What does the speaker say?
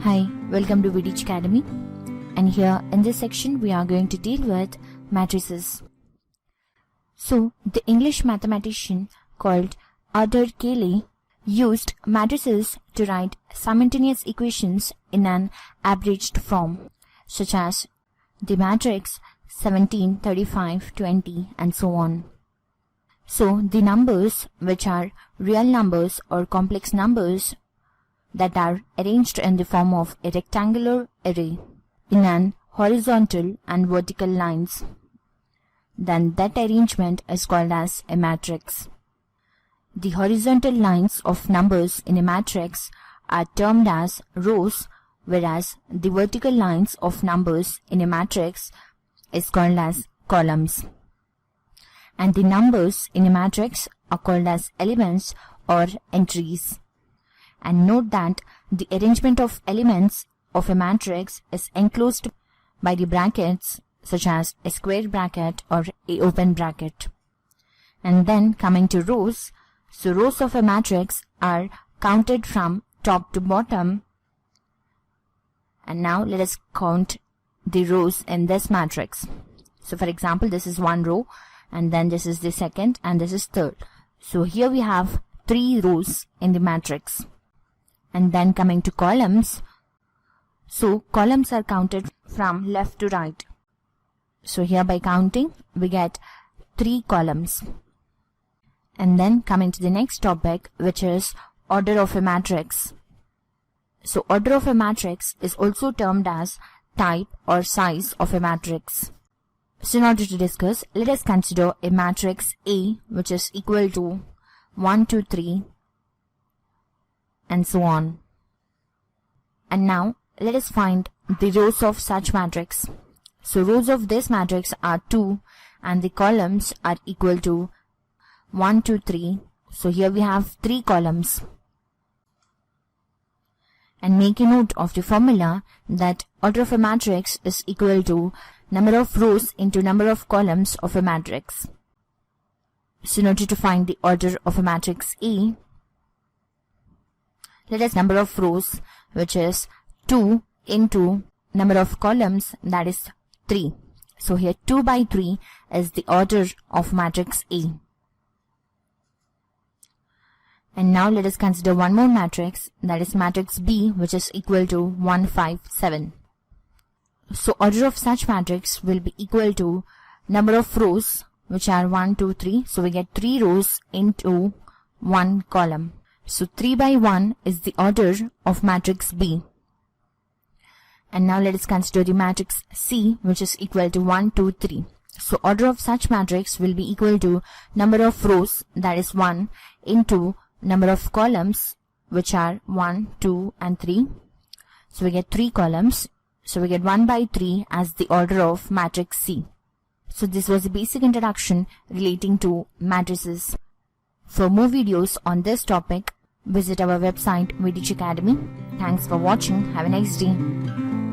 Hi, welcome to VDH Academy, and here in this section we are going to deal with matrices. So, the English mathematician called Arthur Cayley used matrices to write simultaneous equations in an abridged form, such as the matrix 17, 35, 20 and so on. So, the numbers which are real numbers or complex numbers that are arranged in the form of a rectangular array in an horizontal and vertical lines, then that arrangement is called as a matrix. The horizontal lines of numbers in a matrix are termed as rows, whereas the vertical lines of numbers in a matrix is called as columns. And the numbers in a matrix are called as elements or entries. And note that the arrangement of elements of a matrix is enclosed by the brackets such as a square bracket or a open bracket. And then coming to rows, so rows of a matrix are counted from top to bottom. And now let us count the rows in this matrix. So for example, this is one row, and then this is the second, and this is third. So here we have 3 rows in the matrix. And then coming to columns, so columns are counted from left to right. So here by counting, we get 3 columns. And then coming to the next topic, which is order of a matrix. So order of a matrix is also termed as type or size of a matrix. So in order to discuss, let us consider a matrix A, which is equal to 1, 2, 3 and so on. And now let us find the rows of such matrix. So rows of this matrix are 2 and the columns are equal to 1, 2, 3. So here we have 3 columns. And make a note of the formula that order of a matrix is equal to number of rows into number of columns of a matrix. So in order to find the order of a matrix A, let us number of rows, which is 2 into number of columns, that is 3. So here 2 by 3 is the order of matrix A. And now let us consider one more matrix, that is matrix B, which is equal to 1, 5, 7. So order of such matrix will be equal to number of rows, which are 1, 2, 3. So we get 3 rows into 1 column. So 3 by 1 is the order of matrix B. And now let us consider the matrix C, which is equal to 1, 2, 3. So order of such matrix will be equal to number of rows, that is 1, into number of columns, which are 1, 2 and 3. So we get 3 columns. So we get 1 by 3 as the order of matrix C. So this was a basic introduction relating to matrices. For more videos on this topic, visit our website VDH Academy. Thanks for watching. Have a nice day.